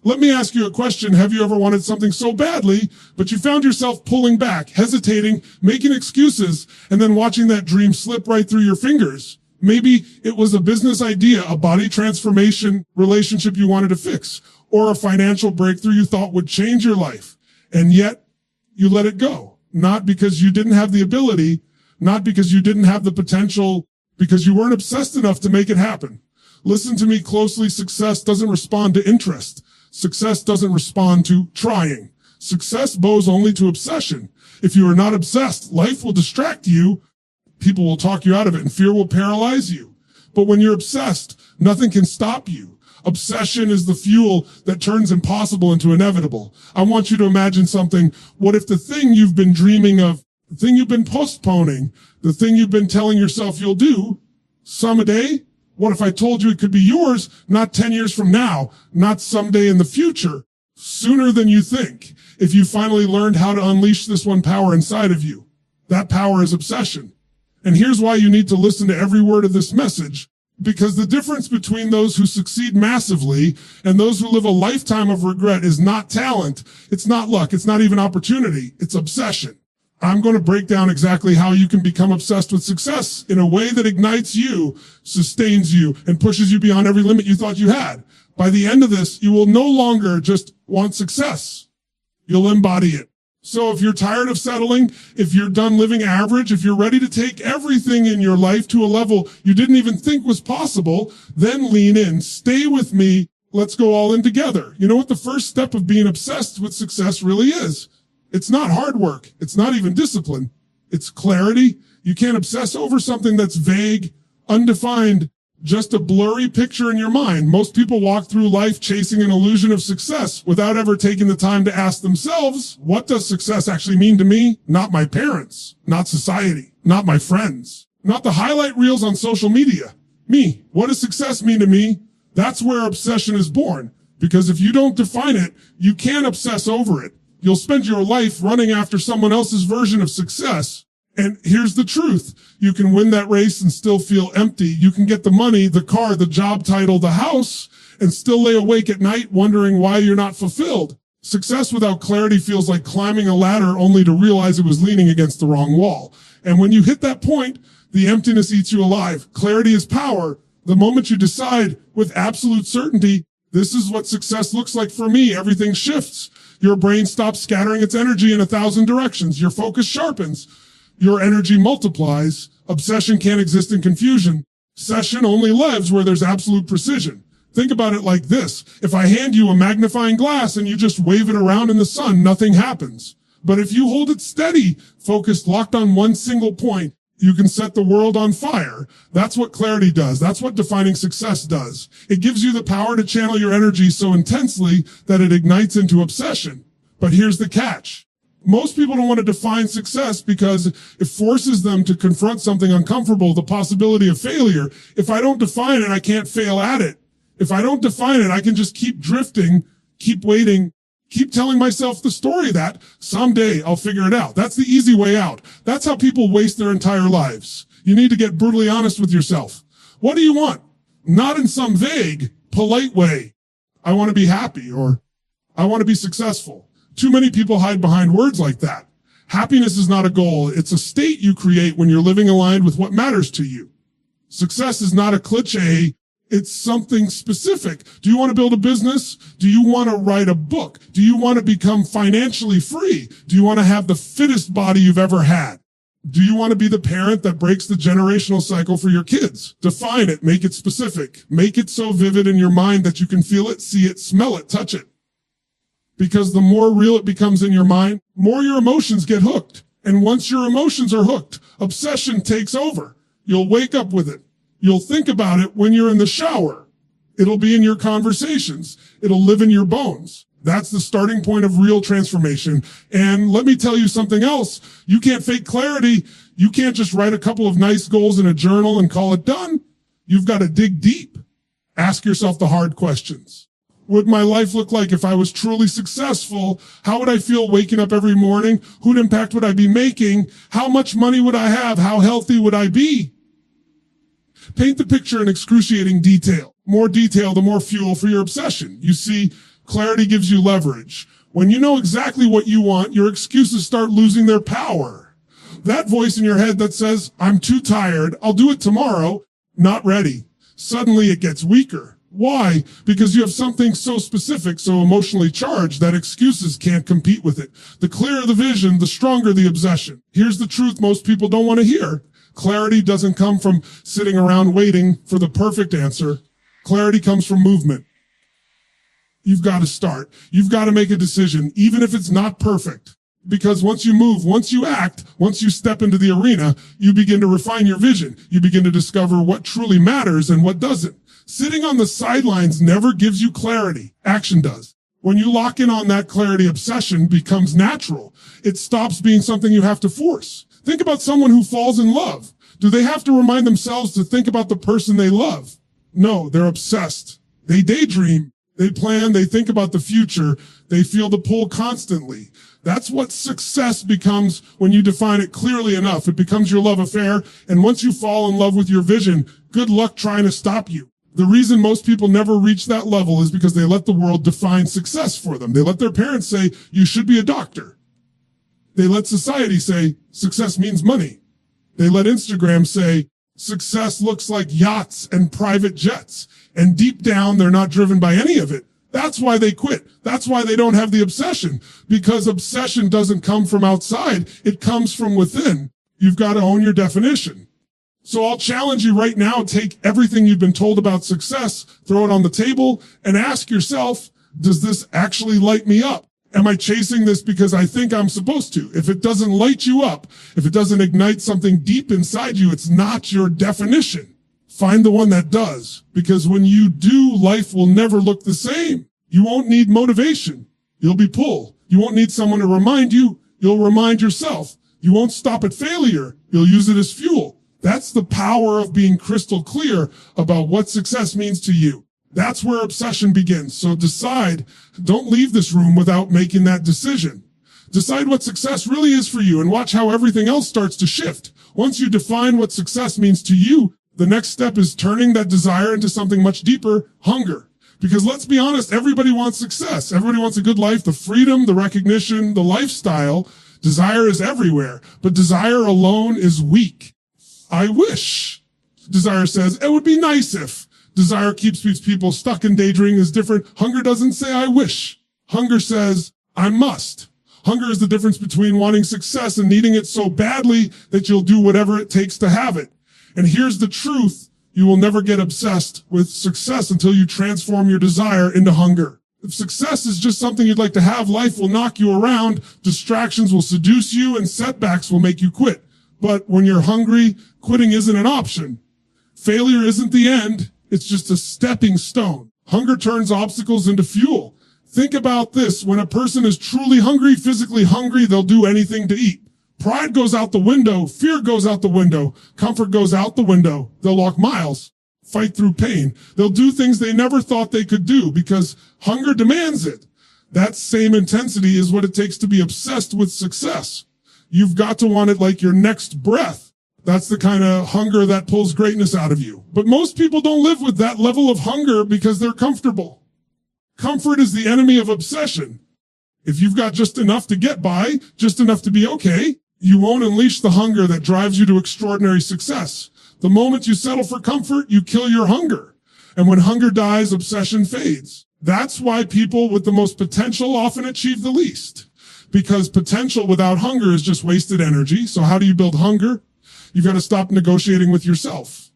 Let me ask you a question. Have you ever wanted something so badly, but you found yourself pulling back, hesitating, making excuses, and then watching that dream slip right through your fingers? Maybe it was a business idea, a body transformation relationship you wanted to fix, or a financial breakthrough you thought would change your life. And yet you let it go, not because you didn't have the ability, not because you didn't have the potential, because you weren't obsessed enough to make it happen. Listen to me closely. Success doesn't respond to interest. Success doesn't respond to trying. Success bows only to obsession. If you are not obsessed, life will distract you. People will talk you out of it, and fear will paralyze you. But when you're obsessed, nothing can stop you. Obsession is the fuel that turns impossible into inevitable. I want you to imagine something. What if the thing you've been dreaming of, the thing you've been postponing, the thing you've been telling yourself you'll do, someday? What if I told you it could be yours, not 10 years from now, not someday in the future, sooner than you think, if you finally learned how to unleash this one power inside of you? That power is obsession. And here's why you need to listen to every word of this message. Because the difference between those who succeed massively and those who live a lifetime of regret is not talent. It's not luck. It's not even opportunity. It's obsession. I'm going to break down exactly how you can become obsessed with success in a way that ignites you, sustains you, and pushes you beyond every limit you thought you had. By the end of this, you will no longer just want success. You'll embody it. So if you're tired of settling, if you're done living average, if you're ready to take everything in your life to a level you didn't even think was possible, then lean in. Stay with me. Let's go all in together. You know what the first step of being obsessed with success really is? It's not hard work. It's not even discipline. It's clarity. You can't obsess over something that's vague, undefined, just a blurry picture in your mind. Most people walk through life chasing an illusion of success without ever taking the time to ask themselves, what does success actually mean to me? Not my parents, not society, not my friends, not the highlight reels on social media. Me. What does success mean to me? That's where obsession is born. Because if you don't define it, you can't obsess over it. You'll spend your life running after someone else's version of success. And here's the truth. You can win that race and still feel empty. You can get the money, the car, the job title, the house, and still lay awake at night wondering why you're not fulfilled. Success without clarity feels like climbing a ladder only to realize it was leaning against the wrong wall. And when you hit that point, the emptiness eats you alive. Clarity is power. The moment you decide with absolute certainty, this is what success looks like for me, everything shifts. Your brain stops scattering its energy in 1,000 directions. Your focus sharpens. Your energy multiplies. Obsession can't exist in confusion. Obsession only lives where there's absolute precision. Think about it like this. If I hand you a magnifying glass and you just wave it around in the sun, nothing happens. But if you hold it steady, focused, locked on one single point, you can set the world on fire. That's what clarity does. That's what defining success does. It gives you the power to channel your energy so intensely that it ignites into obsession. But here's the catch. Most people don't want to define success because it forces them to confront something uncomfortable, the possibility of failure. If I don't define it, I can't fail at it. If I don't define it, I can just keep drifting, keep waiting, keep telling myself the story that someday I'll figure it out. That's the easy way out. That's how people waste their entire lives. You need to get brutally honest with yourself. What do you want? Not in some vague, polite way. I want to be happy, or I want to be successful. Too many people hide behind words like that. Happiness is not a goal. It's a state you create when you're living aligned with what matters to you. Success is not a cliche. It's something specific. Do you want to build a business? Do you want to write a book? Do you want to become financially free? Do you want to have the fittest body you've ever had? Do you want to be the parent that breaks the generational cycle for your kids? Define it. Make it specific. Make it so vivid in your mind that you can feel it, see it, smell it, touch it. Because the more real it becomes in your mind, more your emotions get hooked. And once your emotions are hooked, obsession takes over. You'll wake up with it. You'll think about it when you're in the shower. It'll be in your conversations. It'll live in your bones. That's the starting point of real transformation. And let me tell you something else. You can't fake clarity. You can't just write a couple of nice goals in a journal and call it done. You've got to dig deep. Ask yourself the hard questions. What would my life look like if I was truly successful? How would I feel waking up every morning? Whose impact would I be making? How much money would I have? How healthy would I be? Paint the picture in excruciating detail. More detail, the more fuel for your obsession. You see, Clarity gives you leverage. When you know exactly what you want, your excuses start losing their power. That voice in your head that says, I'm too tired, I'll do it tomorrow, not ready. Suddenly it gets weaker. Why? Because you have something so specific, so emotionally charged that excuses can't compete with it. The clearer the vision, the stronger the obsession. Here's the truth most people don't want to hear. Clarity doesn't come from sitting around waiting for the perfect answer. Clarity comes from movement. You've got to start. You've got to make a decision, even if it's not perfect. Because once you move, once you act, once you step into the arena, you begin to refine your vision. You begin to discover what truly matters and what doesn't. Sitting on the sidelines never gives you clarity. Action does. When you lock in on that clarity, obsession becomes natural. It stops being something you have to force. Think about someone who falls in love. Do they have to remind themselves to think about the person they love? No, they're obsessed. They daydream. They plan. They think about the future. They feel the pull constantly. That's what success becomes when you define it clearly enough. It becomes your love affair. And once you fall in love with your vision, good luck trying to stop you. The reason most people never reach that level is because they let the world define success for them. They let their parents say, you should be a doctor. They let society say, success means money. They let Instagram say, success looks like yachts and private jets. And deep down, they're not driven by any of it. That's why they quit. That's why they don't have the obsession. Because obsession doesn't come from outside. It comes from within. You've got to own your definition. So I'll challenge you right now, take everything you've been told about success, throw it on the table, and ask yourself, does this actually light me up? Am I chasing this because I think I'm supposed to? If it doesn't light you up, if it doesn't ignite something deep inside you, it's not your definition. Find the one that does. Because when you do, life will never look the same. You won't need motivation. You'll be pulled. You won't need someone to remind you. You'll remind yourself. You won't stop at failure. You'll use it as fuel. That's the power of being crystal clear about what success means to you. That's where obsession begins. So decide, don't leave this room without making that decision. Decide what success really is for you and watch how everything else starts to shift. Once you define what success means to you, the next step is turning that desire into something much deeper, hunger. Because let's be honest, everybody wants success. Everybody wants a good life, the freedom, the recognition, the lifestyle. Desire is everywhere, but desire alone is weak. I wish. Desire says, it would be nice if. Desire keeps people stuck in daydreaming is different. Hunger doesn't say, I wish. Hunger says, I must. Hunger is the difference between wanting success and needing it so badly that you'll do whatever it takes to have it. And here's the truth. You will never get obsessed with success until you transform your desire into hunger. If success is just something you'd like to have, life will knock you around, distractions will seduce you, and setbacks will make you quit. But when you're hungry, quitting isn't an option. Failure isn't the end. It's just a stepping stone. Hunger turns obstacles into fuel. Think about this. When a person is truly hungry, physically hungry, they'll do anything to eat. Pride goes out the window. Fear goes out the window. Comfort goes out the window. They'll walk miles, fight through pain. They'll do things they never thought they could do because hunger demands it. That same intensity is what it takes to be obsessed with success. You've got to want it like your next breath. That's the kind of hunger that pulls greatness out of you. But most people don't live with that level of hunger because they're comfortable. Comfort is the enemy of obsession. If you've got just enough to get by, just enough to be okay, you won't unleash the hunger that drives you to extraordinary success. The moment you settle for comfort, you kill your hunger. And when hunger dies, obsession fades. That's why people with the most potential often achieve the least. Because potential without hunger is just wasted energy. So how do you build hunger? You've got to stop negotiating with yourself.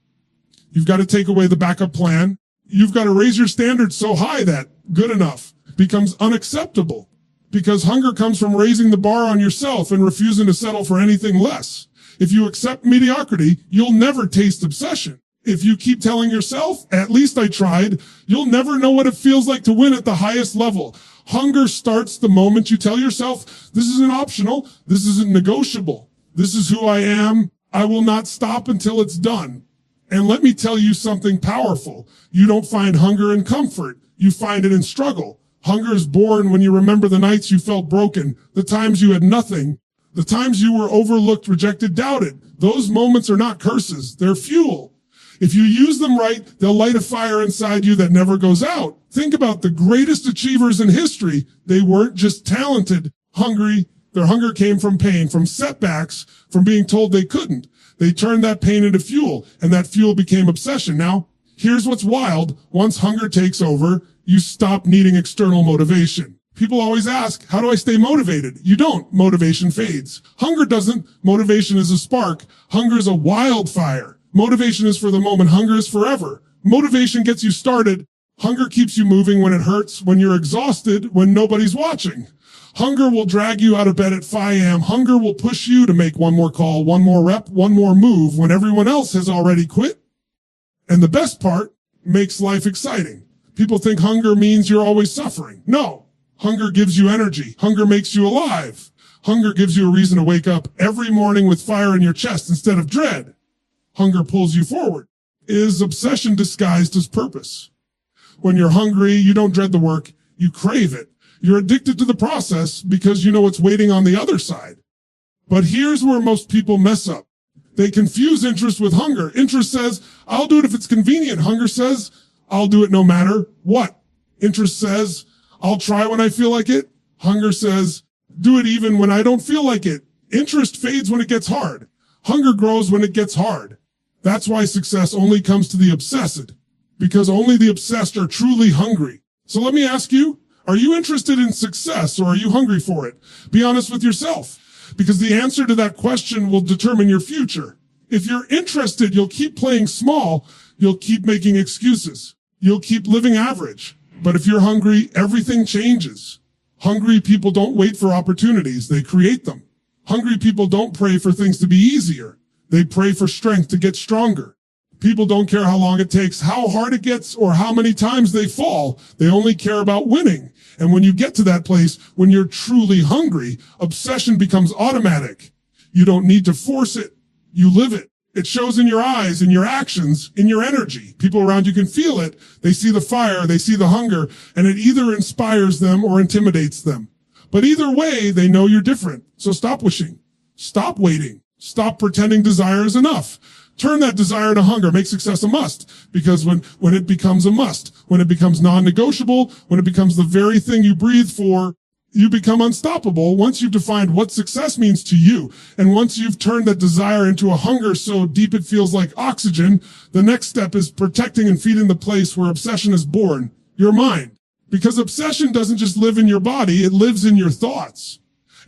You've got to take away the backup plan. You've got to raise your standards so high that good enough becomes unacceptable. Because hunger comes from raising the bar on yourself and refusing to settle for anything less. If you accept mediocrity, you'll never taste obsession. If you keep telling yourself, at least I tried, you'll never know what it feels like to win at the highest level. Hunger starts the moment you tell yourself, this isn't optional, this isn't negotiable. This is who I am. I will not stop until it's done. And let me tell you something powerful. You don't find hunger in comfort. You find it in struggle. Hunger is born when you remember the nights you felt broken, the times you had nothing, the times you were overlooked, rejected, doubted. Those moments are not curses. They're fuel. If you use them right, they'll light a fire inside you that never goes out. Think about the greatest achievers in history. They weren't just talented, hungry. Their hunger came from pain, from setbacks, from being told they couldn't. They turned that pain into fuel, and that fuel became obsession. Now, here's what's wild. Once hunger takes over, you stop needing external motivation. People always ask, how do I stay motivated? You don't. Motivation fades. Hunger doesn't. Motivation is a spark. Hunger is a wildfire. Motivation is for the moment. Hunger is forever. Motivation gets you started. Hunger keeps you moving when it hurts, when you're exhausted, when nobody's watching. Hunger will drag you out of bed at 5 a.m. Hunger will push you to make one more call, one more rep, one more move when everyone else has already quit. And the best part makes life exciting. People think hunger means you're always suffering. No. Hunger gives you energy. Hunger makes you alive. Hunger gives you a reason to wake up every morning with fire in your chest instead of dread. Hunger pulls you forward. It is obsession disguised as purpose. When you're hungry, you don't dread the work. You crave it. You're addicted to the process because you know it's waiting on the other side. But here's where most people mess up. They confuse interest with hunger. Interest says, I'll do it if it's convenient. Hunger says, I'll do it no matter what. Interest says, I'll try when I feel like it. Hunger says, do it even when I don't feel like it. Interest fades when it gets hard. Hunger grows when it gets hard. That's why success only comes to the obsessed, because only the obsessed are truly hungry. So let me ask you, are you interested in success or are you hungry for it? Be honest with yourself, because the answer to that question will determine your future. If you're interested, you'll keep playing small. You'll keep making excuses. You'll keep living average. But if you're hungry, everything changes. Hungry people don't wait for opportunities. They create them. Hungry people don't pray for things to be easier. They pray for strength to get stronger. People don't care how long it takes, how hard it gets, or how many times they fall. They only care about winning. And when you get to that place, when you're truly hungry, obsession becomes automatic. You don't need to force it. You live it. It shows in your eyes, in your actions, in your energy. People around you can feel it. They see the fire, they see the hunger, and it either inspires them or intimidates them. But either way, they know you're different. So stop wishing. Stop waiting. Stop pretending desire is enough. Turn that desire to hunger. Make success a must. Because when it becomes a must, when it becomes non-negotiable, when it becomes the very thing you breathe for, you become unstoppable once you've defined what success means to you. And once you've turned that desire into a hunger so deep it feels like oxygen, the next step is protecting and feeding the place where obsession is born, your mind. Because obsession doesn't just live in your body, it lives in your thoughts.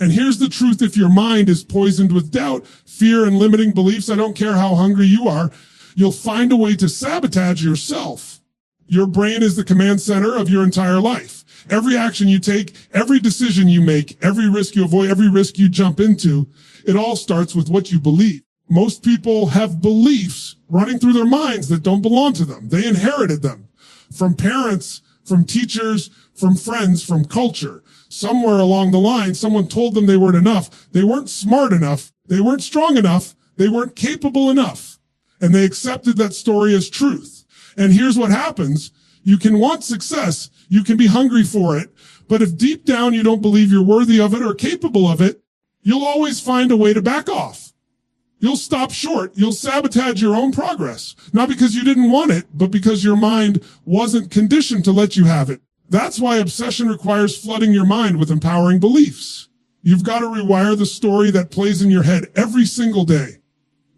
And here's the truth: if your mind is poisoned with doubt, fear, and limiting beliefs, I don't care how hungry you are, you'll find a way to sabotage yourself. Your brain is the command center of your entire life. Every action you take, every decision you make, every risk you avoid, every risk you jump into, it all starts with what you believe. Most people have beliefs running through their minds that don't belong to them. They inherited them from parents, from teachers, from friends, from culture. Somewhere along the line, someone told them they weren't enough. They weren't smart enough. They weren't strong enough. They weren't capable enough. And they accepted that story as truth. And here's what happens. You can want success. You can be hungry for it. But if deep down you don't believe you're worthy of it or capable of it, you'll always find a way to back off. You'll stop short. You'll sabotage your own progress. Not because you didn't want it, but because your mind wasn't conditioned to let you have it. That's why obsession requires flooding your mind with empowering beliefs. You've got to rewire the story that plays in your head every single day.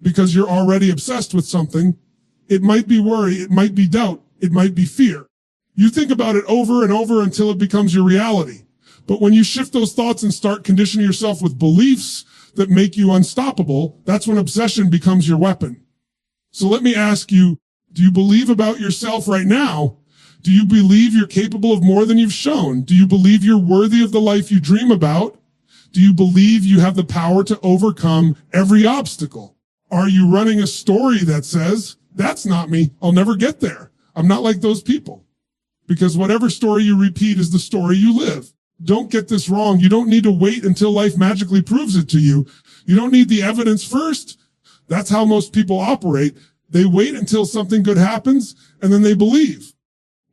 Because you're already obsessed with something. It might be worry, it might be doubt, it might be fear. You think about it over and over until it becomes your reality. But when you shift those thoughts and start conditioning yourself with beliefs that make you unstoppable, that's when obsession becomes your weapon. So let me ask you, do you believe about yourself right now? Do you believe you're capable of more than you've shown? Do you believe you're worthy of the life you dream about? Do you believe you have the power to overcome every obstacle? Are you running a story that says, that's not me, I'll never get there, I'm not like those people? Because whatever story you repeat is the story you live. Don't get this wrong. You don't need to wait until life magically proves it to you. You don't need the evidence first. That's how most people operate. They wait until something good happens and then they believe.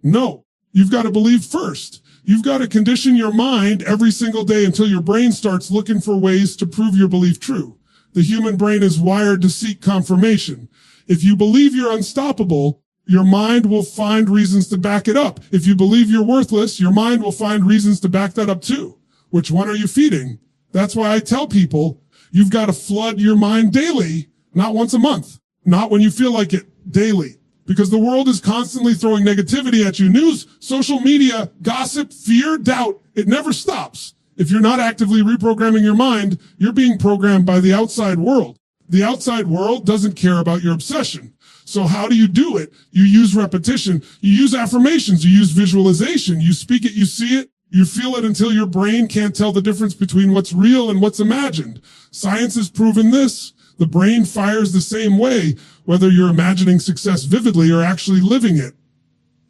No, you've got to believe first. You've got to condition your mind every single day until your brain starts looking for ways to prove your belief true. The human brain is wired to seek confirmation. If you believe you're unstoppable, your mind will find reasons to back it up. If you believe you're worthless, your mind will find reasons to back that up too. Which one are you feeding? That's why I tell people, you've got to flood your mind daily, not once a month, not when you feel like it, daily. Because the world is constantly throwing negativity at you. News, social media, gossip, fear, doubt. It never stops. If you're not actively reprogramming your mind, you're being programmed by the outside world. The outside world doesn't care about your obsession. So how do you do it? You use repetition. You use affirmations. You use visualization. You speak it. You see it. You feel it until your brain can't tell the difference between what's real and what's imagined. Science has proven this. The brain fires the same way, whether you're imagining success vividly or actually living it.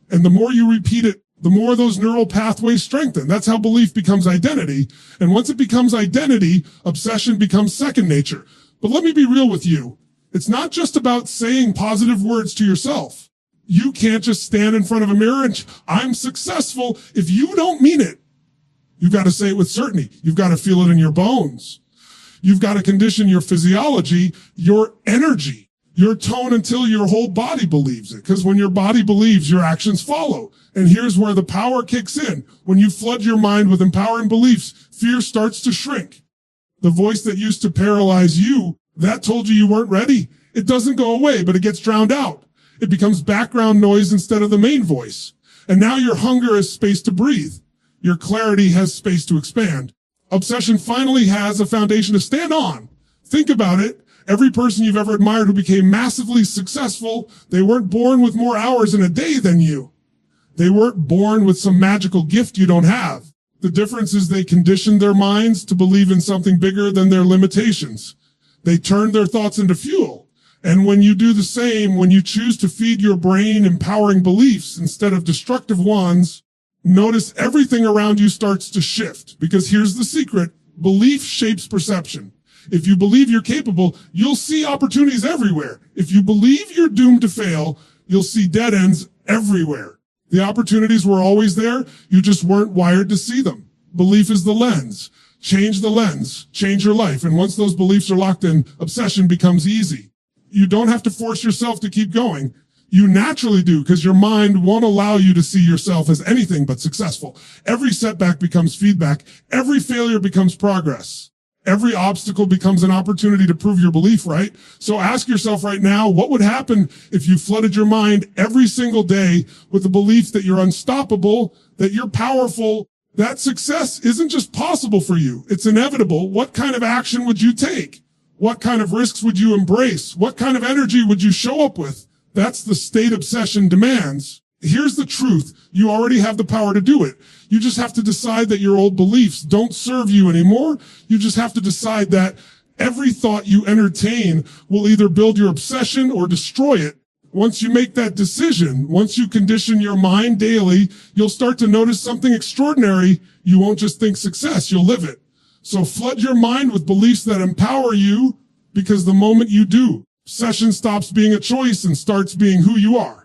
And the more you repeat it, the more those neural pathways strengthen. That's how belief becomes identity. And once it becomes identity, obsession becomes second nature. But let me be real with you. It's not just about saying positive words to yourself. You can't just stand in front of a mirror and I'm successful if you don't mean it. You've got to say it with certainty. You've got to feel it in your bones. You've got to condition your physiology, your energy, your tone until your whole body believes it. Because when your body believes, your actions follow. And here's where the power kicks in. When you flood your mind with empowering beliefs, fear starts to shrink. The voice that used to paralyze you, that told you weren't ready. It doesn't go away, but it gets drowned out. It becomes background noise instead of the main voice. And now your hunger has space to breathe. Your clarity has space to expand. Obsession finally has a foundation to stand on. Think about it. Every person you've ever admired who became massively successful, they weren't born with more hours in a day than you. They weren't born with some magical gift you don't have. The difference is they conditioned their minds to believe in something bigger than their limitations. They turned their thoughts into fuel. And when you do the same, when you choose to feed your brain empowering beliefs instead of destructive ones, notice everything around you starts to shift. Because here's the secret. Belief shapes perception. If you believe you're capable, you'll see opportunities everywhere. If you believe you're doomed to fail, you'll see dead ends everywhere. The opportunities were always there. You just weren't wired to see them. Belief is the lens. Change the lens. Change your life. And once those beliefs are locked in, obsession becomes easy. You don't have to force yourself to keep going. You naturally do because your mind won't allow you to see yourself as anything but successful. Every setback becomes feedback. Every failure becomes progress. Every obstacle becomes an opportunity to prove your belief right. So ask yourself right now, what would happen if you flooded your mind every single day with the belief that you're unstoppable, that you're powerful, that success isn't just possible for you, it's inevitable. What kind of action would you take? What kind of risks would you embrace? What kind of energy would you show up with? That's the state obsession demands. Here's the truth. You already have the power to do it. You just have to decide that your old beliefs don't serve you anymore. You just have to decide that every thought you entertain will either build your obsession or destroy it. Once you make that decision, once you condition your mind daily, you'll start to notice something extraordinary. You won't just think success, you'll live it. So flood your mind with beliefs that empower you, because the moment you do, obsession stops being a choice and starts being who you are.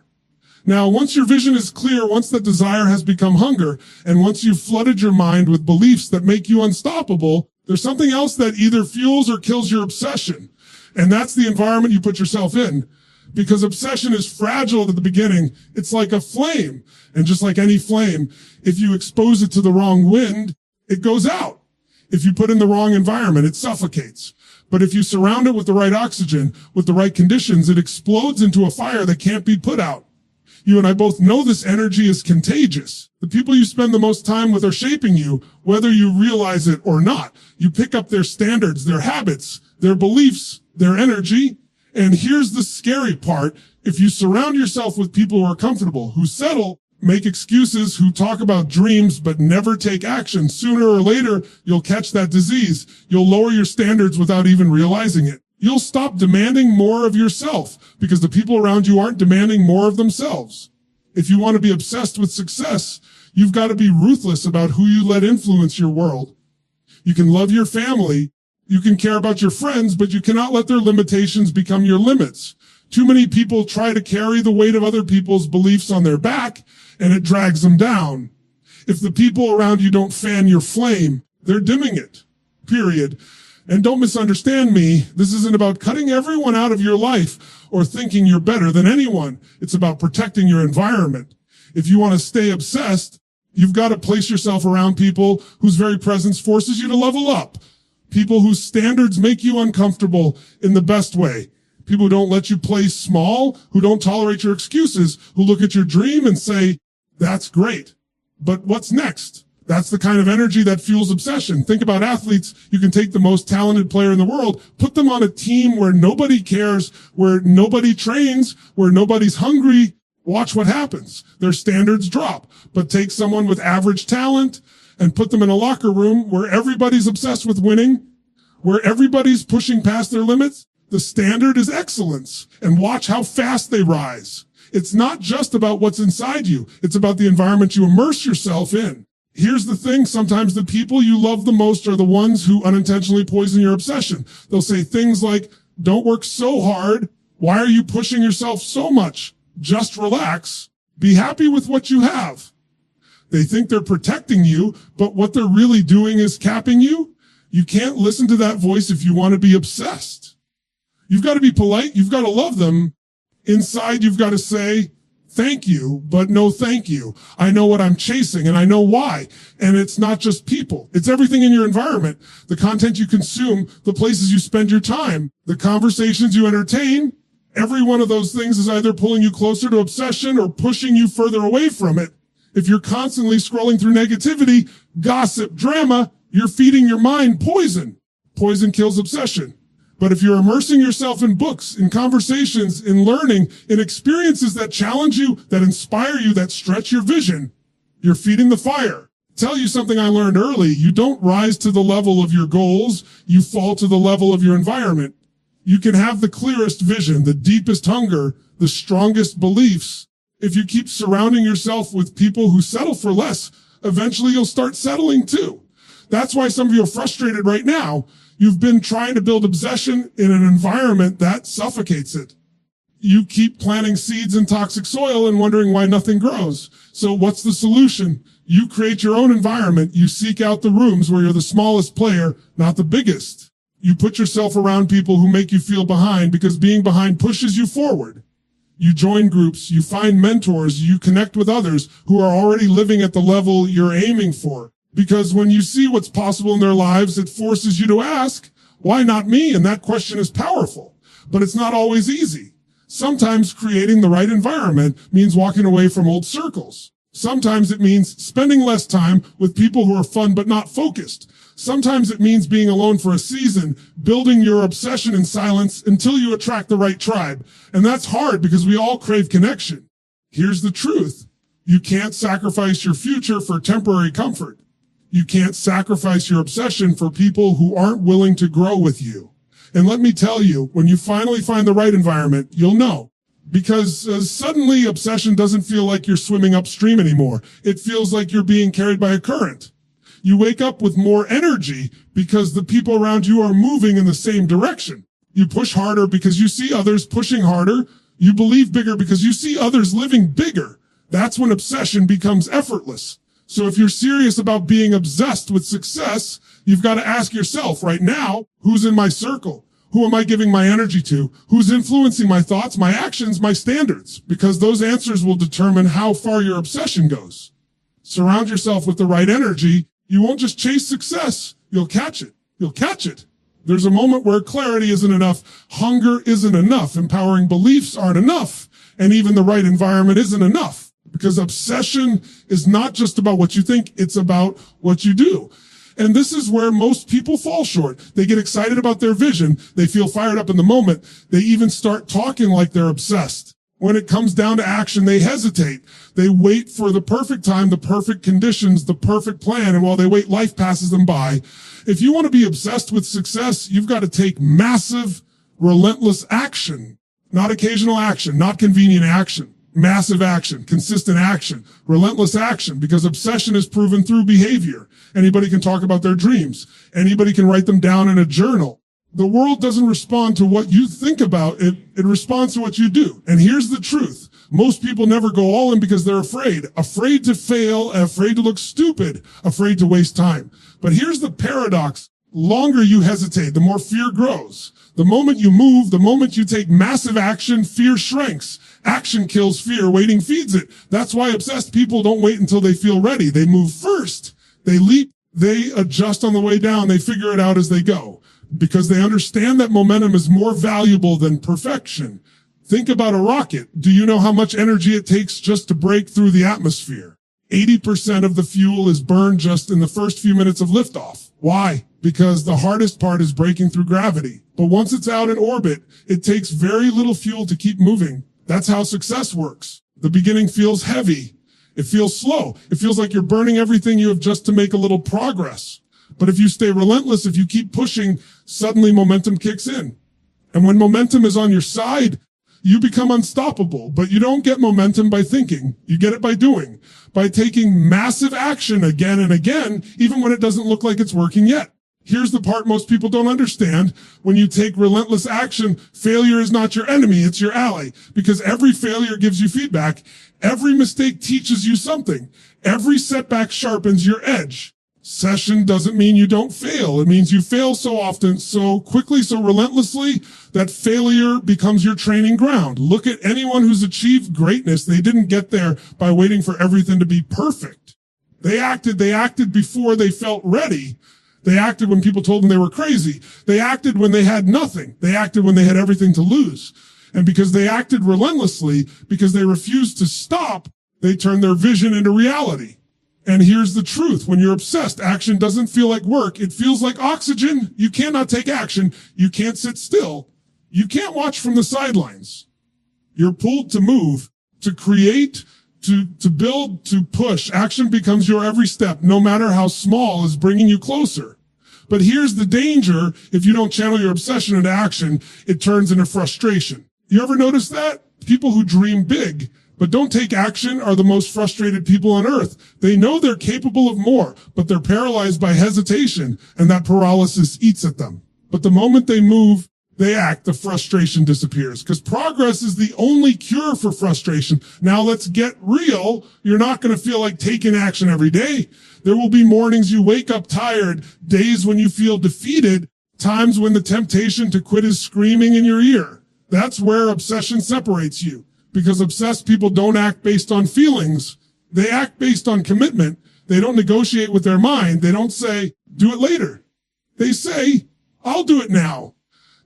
Now, once your vision is clear, once that desire has become hunger, and once you've flooded your mind with beliefs that make you unstoppable, there's something else that either fuels or kills your obsession. And that's the environment you put yourself in. Because obsession is fragile at the beginning. It's like a flame. And just like any flame, if you expose it to the wrong wind, it goes out. If you put it in the wrong environment, it suffocates. But if you surround it with the right oxygen, with the right conditions, it explodes into a fire that can't be put out. You and I both know this energy is contagious. The people you spend the most time with are shaping you, whether you realize it or not. You pick up their standards, their habits, their beliefs, their energy. And here's the scary part. If you surround yourself with people who are comfortable, who settle, make excuses, who talk about dreams but never take action, sooner or later, you'll catch that disease. You'll lower your standards without even realizing it. You'll stop demanding more of yourself because the people around you aren't demanding more of themselves. If you want to be obsessed with success, you've got to be ruthless about who you let influence your world. You can love your family. You can care about your friends, but you cannot let their limitations become your limits. Too many people try to carry the weight of other people's beliefs on their back, and it drags them down. If the people around you don't fan your flame, they're dimming it. Period. And don't misunderstand me. This isn't about cutting everyone out of your life or thinking you're better than anyone. It's about protecting your environment. If you want to stay obsessed, you've got to place yourself around people whose very presence forces you to level up. People whose standards make you uncomfortable in the best way. People who don't let you play small, who don't tolerate your excuses, who look at your dream and say, that's great, but what's next? That's the kind of energy that fuels obsession. Think about athletes. You can take the most talented player in the world, put them on a team where nobody cares, where nobody trains, where nobody's hungry. Watch what happens. Their standards drop. But take someone with average talent and put them in a locker room where everybody's obsessed with winning, where everybody's pushing past their limits. The standard is excellence. And watch how fast they rise. It's not just about what's inside you. It's about the environment you immerse yourself in. Here's the thing. Sometimes the people you love the most are the ones who unintentionally poison your obsession. They'll say things like, don't work so hard. Why are you pushing yourself so much? Just relax. Be happy with what you have. They think they're protecting you, but what they're really doing is capping you. You can't listen to that voice if you want to be obsessed. You've got to be polite. You've got to love them. Inside, you've got to say, thank you, but no thank you. I know what I'm chasing and I know why. And it's not just people. It's everything in your environment. The content you consume, the places you spend your time, the conversations you entertain. Every one of those things is either pulling you closer to obsession or pushing you further away from it. If you're constantly scrolling through negativity, gossip, drama, you're feeding your mind poison. Poison kills obsession. But if you're immersing yourself in books, in conversations, in learning, in experiences that challenge you, that inspire you, that stretch your vision, you're feeding the fire. Tell you something I learned early. You don't rise to the level of your goals. You fall to the level of your environment. You can have the clearest vision, the deepest hunger, the strongest beliefs. If you keep surrounding yourself with people who settle for less, eventually you'll start settling too. That's why some of you are frustrated right now. You've been trying to build obsession in an environment that suffocates it. You keep planting seeds in toxic soil and wondering why nothing grows. So what's the solution? You create your own environment. You seek out the rooms where you're the smallest player, not the biggest. You put yourself around people who make you feel behind because being behind pushes you forward. You join groups, you find mentors, you connect with others who are already living at the level you're aiming for. Because when you see what's possible in their lives, it forces you to ask, why not me? And that question is powerful, but it's not always easy. Sometimes creating the right environment means walking away from old circles. Sometimes it means spending less time with people who are fun but not focused. Sometimes it means being alone for a season, building your obsession in silence until you attract the right tribe. And that's hard because we all crave connection. Here's the truth. You can't sacrifice your future for temporary comfort. You can't sacrifice your obsession for people who aren't willing to grow with you. And let me tell you, when you finally find the right environment, you'll know. Because suddenly obsession doesn't feel like you're swimming upstream anymore. It feels like you're being carried by a current. You wake up with more energy because the people around you are moving in the same direction. You push harder because you see others pushing harder. You believe bigger because you see others living bigger. That's when obsession becomes effortless. So if you're serious about being obsessed with success, you've got to ask yourself right now, who's in my circle? Who am I giving my energy to? Who's influencing my thoughts, my actions, my standards? Because those answers will determine how far your obsession goes. Surround yourself with the right energy. You won't just chase success. You'll catch it. You'll catch it. There's a moment where clarity isn't enough. Hunger isn't enough. Empowering beliefs aren't enough. And even the right environment isn't enough. Because obsession is not just about what you think. It's about what you do. And this is where most people fall short. They get excited about their vision. They feel fired up in the moment. They even start talking like they're obsessed. When it comes down to action, they hesitate. They wait for the perfect time, the perfect conditions, the perfect plan. And while they wait, life passes them by. If you want to be obsessed with success, you've got to take massive, relentless action. Not occasional action, not convenient action. Massive action, consistent action, relentless action, because obsession is proven through behavior. Anybody can talk about their dreams. Anybody can write them down in a journal. The world doesn't respond to what you think about it. It responds to what you do. And here's the truth. Most people never go all in because they're afraid. Afraid to fail, afraid to look stupid, afraid to waste time. But here's the paradox. longer you hesitate, the more fear grows. The moment you move, the moment you take massive action, fear shrinks. Action kills fear, waiting feeds it. That's why obsessed people don't wait until they feel ready. They move first. They leap. They adjust on the way down. They figure it out as they go because they understand that momentum is more valuable than perfection. Think about a rocket. Do you know how much energy it takes just to break through the atmosphere? 80% of the fuel is burned just in the first few minutes of liftoff. Why? Because the hardest part is breaking through gravity. But once it's out in orbit, it takes very little fuel to keep moving. That's how success works. The beginning feels heavy. It feels slow. It feels like you're burning everything you have just to make a little progress. But if you stay relentless, if you keep pushing, suddenly momentum kicks in. And when momentum is on your side, you become unstoppable. But you don't get momentum by thinking. You get it by doing, by taking massive action again and again, even when it doesn't look like it's working yet. Here's the part most people don't understand. When you take relentless action, failure is not your enemy, it's your ally. Because every failure gives you feedback. Every mistake teaches you something. Every setback sharpens your edge. Session doesn't mean you don't fail. It means you fail so often, so quickly, so relentlessly that failure becomes your training ground. Look at anyone who's achieved greatness. They didn't get there by waiting for everything to be perfect. They acted before they felt ready. They acted when people told them they were crazy. They acted when they had nothing. They acted when they had everything to lose. And because they acted relentlessly, because they refused to stop, they turned their vision into reality. And here's the truth. When you're obsessed, action doesn't feel like work. It feels like oxygen. You cannot take action. You can't sit still. You can't watch from the sidelines. You're pulled to move, to create, to build, to push. Action becomes your every step, no matter how small, is bringing you closer. But here's the danger. If you don't channel your obsession into action, it turns into frustration. You ever notice that? People who dream big but don't take action are the most frustrated people on earth. They know they're capable of more, but they're paralyzed by hesitation, and that paralysis eats at them. But the moment they move, they act, the frustration disappears. Because progress is the only cure for frustration. Now let's get real. You're not going to feel like taking action every day. There will be mornings you wake up tired, days when you feel defeated, times when the temptation to quit is screaming in your ear. That's where obsession separates you. Because obsessed people don't act based on feelings. They act based on commitment. They don't negotiate with their mind. They don't say, do it later. They say, I'll do it now.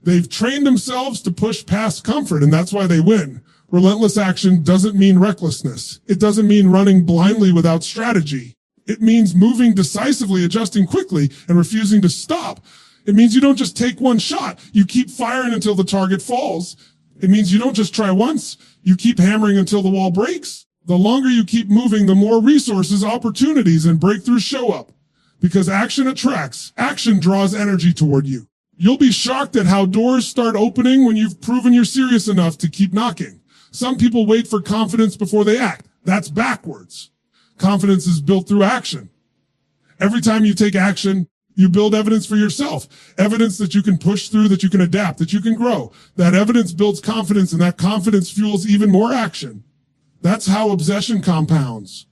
They've trained themselves to push past comfort, and that's why they win. Relentless action doesn't mean recklessness. It doesn't mean running blindly without strategy. It means moving decisively, adjusting quickly, and refusing to stop. It means you don't just take one shot. You keep firing until the target falls. It means you don't just try once. You keep hammering until the wall breaks. The longer you keep moving, the more resources, opportunities, and breakthroughs show up. Because action attracts. Action draws energy toward you. You'll be shocked at how doors start opening when you've proven you're serious enough to keep knocking. Some people wait for confidence before they act. That's backwards. Confidence is built through action. Every time you take action, you build evidence for yourself. Evidence that you can push through, that you can adapt, that you can grow. That evidence builds confidence, and that confidence fuels even more action. That's how obsession compounds.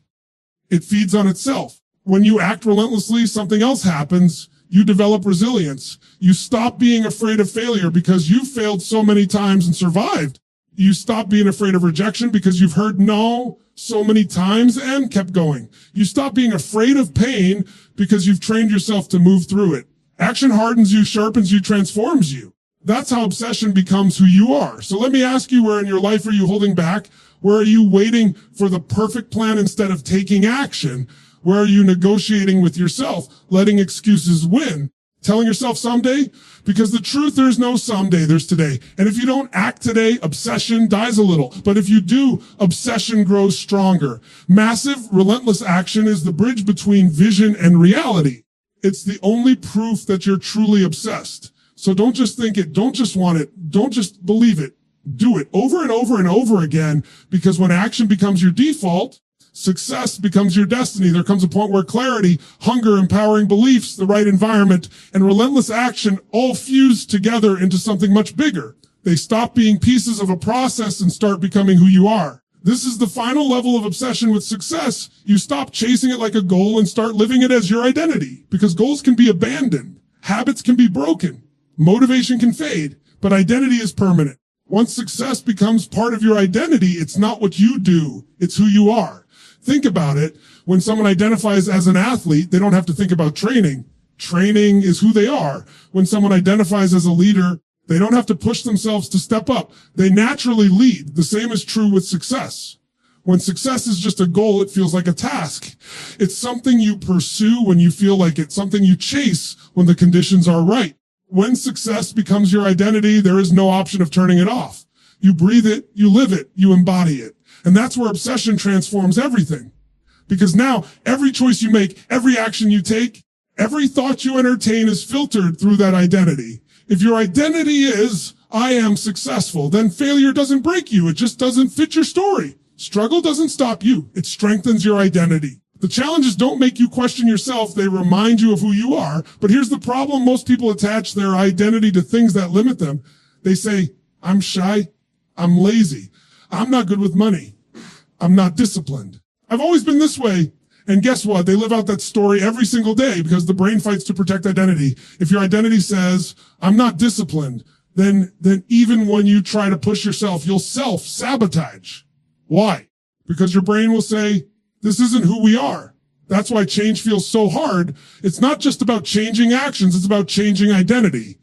It feeds on itself. When you act relentlessly, something else happens. You develop resilience. You stop being afraid of failure because you've failed so many times and survived. You stop being afraid of rejection because you've heard no so many times and kept going. You stop being afraid of pain because you've trained yourself to move through it. Action hardens you, sharpens you, transforms you. That's how obsession becomes who you are. So let me ask you, where in your life are you holding back? Where are you waiting for the perfect plan instead of taking action? Where are you negotiating with yourself, letting excuses win? Telling yourself someday? Because the truth, there's no someday, there's today. And if you don't act today, obsession dies a little. But if you do, obsession grows stronger. Massive, relentless action is the bridge between vision and reality. It's the only proof that you're truly obsessed. So don't just think it, don't just want it, don't just believe it. Do it over and over and over again, because when action becomes your default, success becomes your destiny. There comes a point where clarity, hunger, empowering beliefs, the right environment, and relentless action all fuse together into something much bigger. They stop being pieces of a process and start becoming who you are. This is the final level of obsession with success. You stop chasing it like a goal and start living it as your identity, because goals can be abandoned. Habits can be broken. Motivation can fade, but identity is permanent. Once success becomes part of your identity, it's not what you do, it's who you are. Think about it. When someone identifies as an athlete, they don't have to think about training. Training is who they are. When someone identifies as a leader, they don't have to push themselves to step up. They naturally lead. The same is true with success. When success is just a goal, it feels like a task. It's something you pursue when you feel like it, something you chase when the conditions are right. When success becomes your identity, there is no option of turning it off. You breathe it, you live it, you embody it. And that's where obsession transforms everything. Because now, every choice you make, every action you take, every thought you entertain is filtered through that identity. If your identity is, I am successful, then failure doesn't break you. It just doesn't fit your story. Struggle doesn't stop you. It strengthens your identity. The challenges don't make you question yourself. They remind you of who you are. But here's the problem. Most people attach their identity to things that limit them. They say, I'm shy. I'm lazy. I'm not good with money. I'm not disciplined. I've always been this way. And guess what? They live out that story every single day because the brain fights to protect identity. If your identity says, I'm not disciplined, then even when you try to push yourself, you'll self-sabotage. Why? Because your brain will say, this isn't who we are. That's why change feels so hard. It's not just about changing actions. It's about changing identity.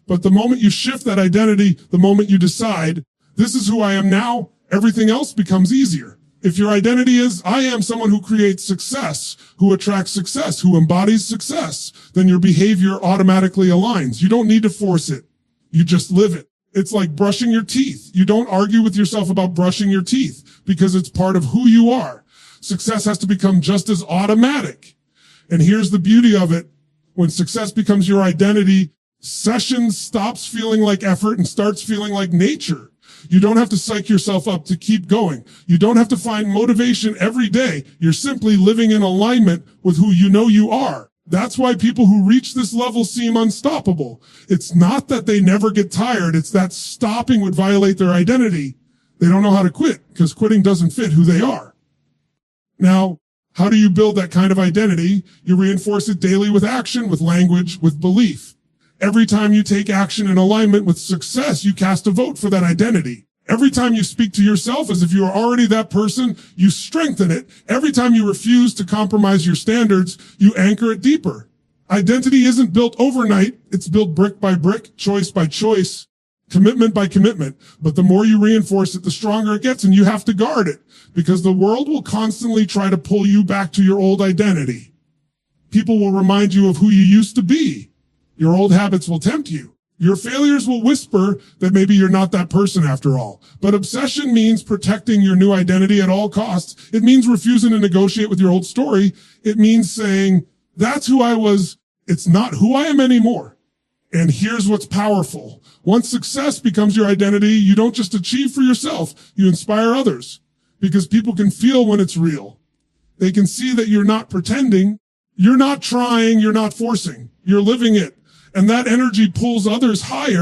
But the moment you shift that identity, the moment you decide, this is who I am now, everything else becomes easier. If your identity is, I am someone who creates success, who attracts success, who embodies success, then your behavior automatically aligns. You don't need to force it. You just live it. It's like brushing your teeth. You don't argue with yourself about brushing your teeth because it's part of who you are. Success has to become just as automatic. And here's the beauty of it. When success becomes your identity, session stops feeling like effort and starts feeling like nature. You don't have to psych yourself up to keep going. You don't have to find motivation every day. You're simply living in alignment with who you know you are. That's why people who reach this level seem unstoppable. It's not that they never get tired. It's that stopping would violate their identity. They don't know how to quit because quitting doesn't fit who they are. Now, how do you build that kind of identity? You reinforce it daily with action, with language, with belief. Every time you take action in alignment with success, you cast a vote for that identity. Every time you speak to yourself as if you are already that person, you strengthen it. Every time you refuse to compromise your standards, you anchor it deeper. Identity isn't built overnight. It's built brick by brick, choice by choice, commitment by commitment. But the more you reinforce it, the stronger it gets, and you have to guard it because the world will constantly try to pull you back to your old identity. People will remind you of who you used to be. Your old habits will tempt you. Your failures will whisper that maybe you're not that person after all. But obsession means protecting your new identity at all costs. It means refusing to negotiate with your old story. It means saying, that's who I was. It's not who I am anymore. And here's what's powerful. Once success becomes your identity, you don't just achieve for yourself. You inspire others because people can feel when it's real. They can see that you're not pretending. You're not trying. You're not forcing. You're living it. And that energy pulls others higher.